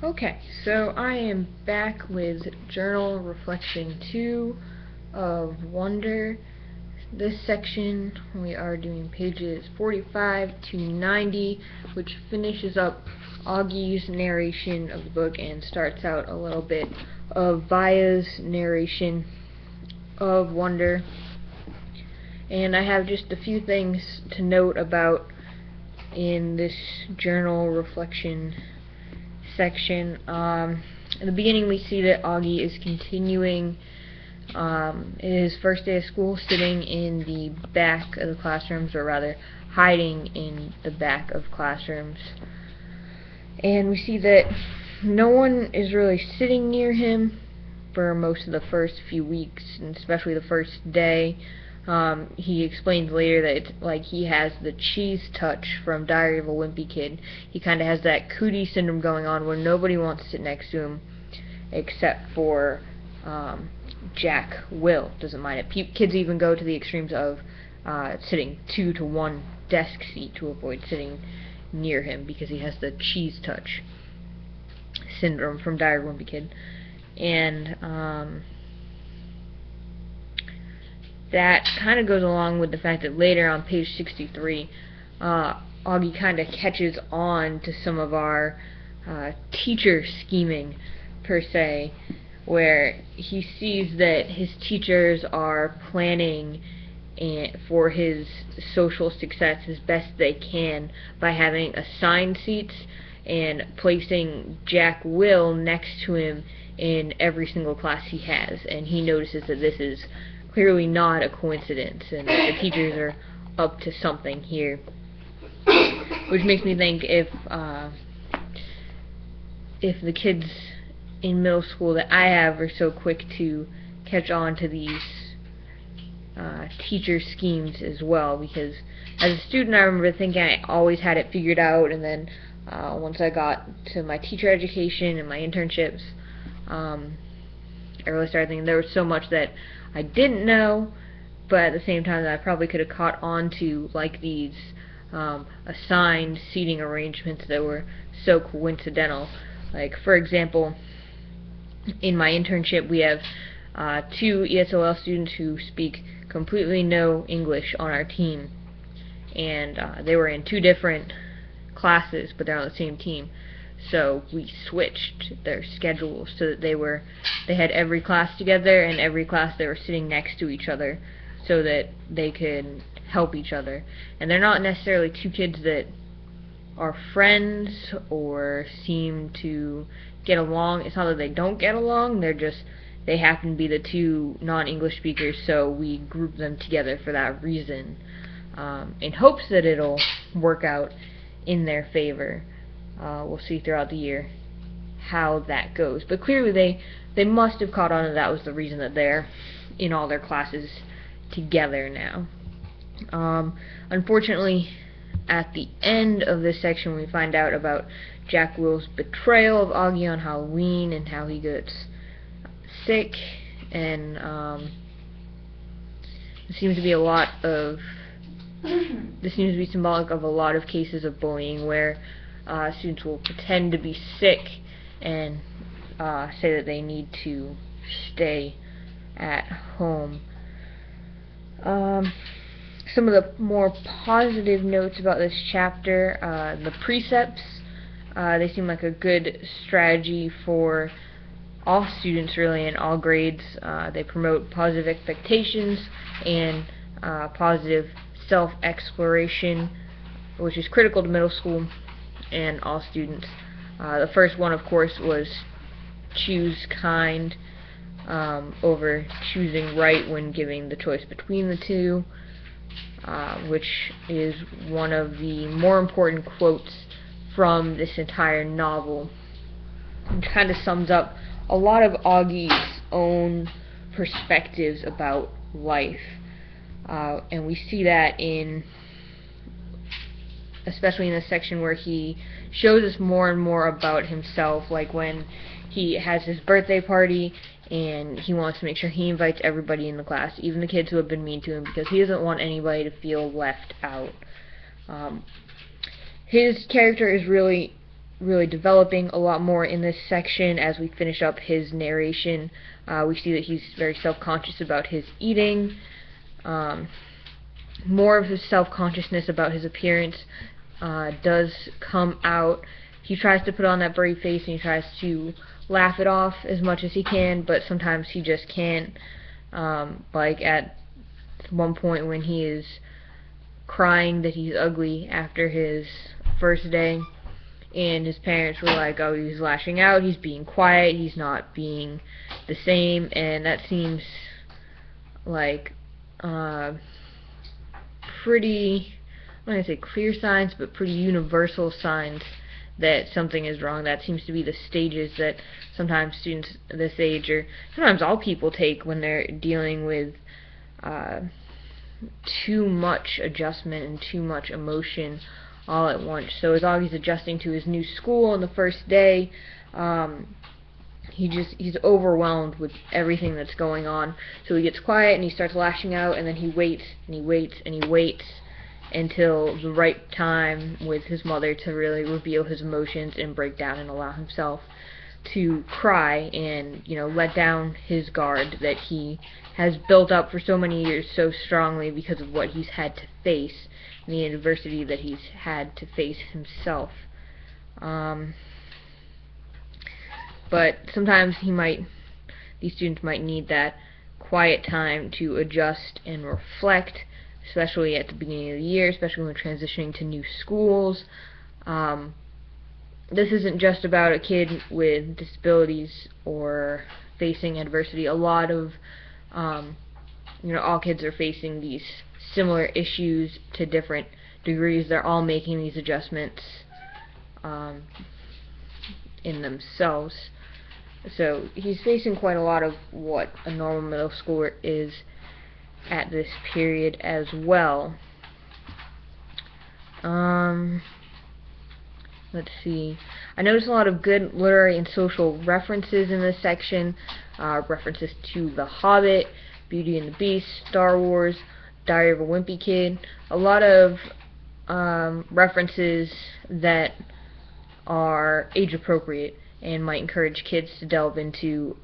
Okay, so I am back with Journal Reflection 2 of Wonder. This section we are doing pages 45 to 90, which finishes up Augie's narration of the book and starts out a little bit of Vaya's narration of Wonder. And I have just a few things to note about in this journal reflection section. In the beginning we see that Augie is continuing his first day of school sitting in the back of the classrooms, or rather hiding in the back of classrooms. And we see that no one is really sitting near him for most of the first few weeks, and especially the first day. He explains later that it's like he has the cheese touch from Diary of a Wimpy Kid. He kind of has that cootie syndrome going on where nobody wants to sit next to him except for Jack Will. Doesn't mind it. Kids even go to the extremes of sitting 2 to 1 desk seat to avoid sitting near him because he has the cheese touch syndrome from Diary of a Wimpy Kid. And that kind of goes along with the fact that later on page 63, Augie kind of catches on to some of our teacher scheming, per se, where he sees that his teachers are planning for his social success as best they can by having assigned seats and placing Jack Will next to him in every single class he has. And he notices that this is clearly not a coincidence, and the teachers are up to something here. Which makes me think if the kids in middle school that I have are so quick to catch on to these teacher schemes as well, because as a student I remember thinking I always had it figured out, and then once I got to my teacher education and my internships, I really started thinking there was so much that I didn't know, but at the same time that I probably could have caught on to, like these assigned seating arrangements that were so coincidental. Like, for example, in my internship we have 2 ESOL students who speak completely no English on our team, and they were in 2 different classes, but they're on the same team. So we switched their schedules so that they had every class together, and every class they were sitting next to each other so that they could help each other. And they're not necessarily 2 kids that are friends or seem to get along. It's not that they don't get along, they happen to be the 2 non-English speakers, so we group them together for that reason, in hopes that it'll work out in their favor. We'll see throughout the year how that goes. But clearly they must have caught on, and that was the reason that they're in all their classes together now. Unfortunately, at the end of this section we find out about Jack Will's betrayal of Augie on Halloween and how he gets sick, and this seems to be symbolic of a lot of cases of bullying where students will pretend to be sick and say that they need to stay at home. Some of the more positive notes about this chapter, the precepts, they seem like a good strategy for all students really in all grades. They promote positive expectations and positive self-exploration, which is critical to middle school and all students. The first one, of course, was choose kind over choosing right when giving the choice between the 2, which is one of the more important quotes from this entire novel. It kind of sums up a lot of Augie's own perspectives about life, and we see that especially in the section where he shows us more and more about himself, like when he has his birthday party and he wants to make sure he invites everybody in the class, even the kids who have been mean to him, because he doesn't want anybody to feel left out. His character is really really developing a lot more in this section as we finish up his narration. We see that he's very self-conscious about his eating. More of his self-consciousness about his appearance does come out. He tries to put on that brave face and he tries to laugh it off as much as he can, but sometimes he just can't. Like at one point when he is crying that he's ugly after his first day, and his parents were like, oh, he's lashing out, he's being quiet, he's not being the same, and that seems like pretty, I'm not going to say clear signs, but pretty universal signs that something is wrong. That seems to be the stages that sometimes students this age, or sometimes all people, take when they're dealing with too much adjustment and too much emotion all at once. So as Augie's adjusting to his new school on the first day, he's overwhelmed with everything that's going on. So he gets quiet and he starts lashing out, and then he waits and he waits and he waits until the right time with his mother to really reveal his emotions and break down and allow himself to cry and, you know, let down his guard that he has built up for so many years so strongly because of what he's had to face, and the adversity that he's had to face himself. But sometimes these students might need that quiet time to adjust and reflect, especially at the beginning of the year, especially when transitioning to new schools. This isn't just about a kid with disabilities or facing adversity. A lot of, all kids are facing these similar issues to different degrees. They're all making these adjustments in themselves. So he's facing quite a lot of what a normal middle schooler is at this period as well. Let's see. I noticed a lot of good literary and social references in this section. References to The Hobbit, Beauty and the Beast, Star Wars, Diary of a Wimpy Kid. A lot of references that are age appropriate and might encourage kids to delve into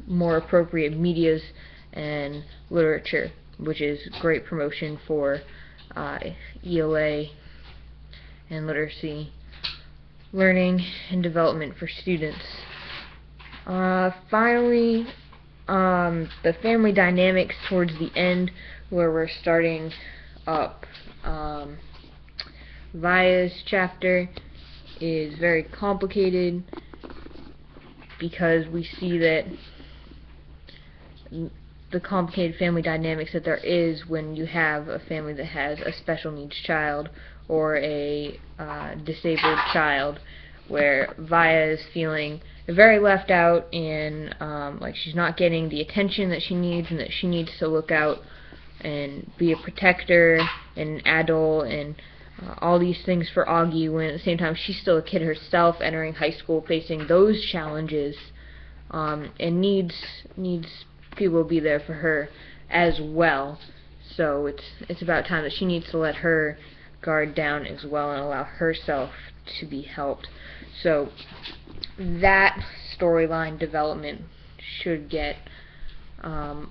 more appropriate medias and literature, which is great promotion for ELA and literacy learning and development for students. Finally, the family dynamics towards the end, where we're starting up Vaya's chapter, is very complicated because we see that the complicated family dynamics that there is when you have a family that has a special needs child or a disabled child, where Vaya is feeling very left out and like she's not getting the attention that she needs, and that she needs to look out and be a protector and an adult and all these things for Augie, when at the same time she's still a kid herself, entering high school, facing those challenges, and needs people to be there for her as well. So it's about time that she needs to let her guard down as well and allow herself to be helped. So that storyline development should get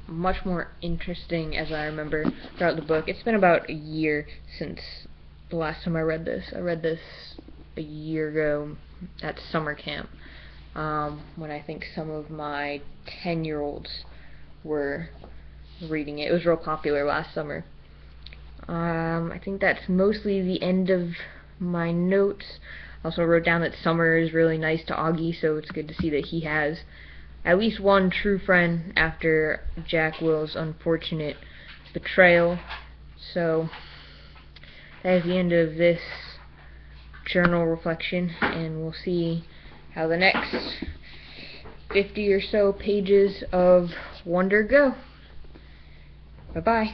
much more interesting as I remember throughout the book. It's been about a year since the last time I read this. I read this a year ago at summer camp, when I think some of my 10-year-olds were reading it. It was real popular last summer. I think that's mostly the end of my notes. I also wrote down that Summer is really nice to Augie, so it's good to see that he has at least one true friend after Jack Will's unfortunate betrayal. So that is the end of this journal reflection, and we'll see how the next 50 or so pages of Wonder go. Bye-bye.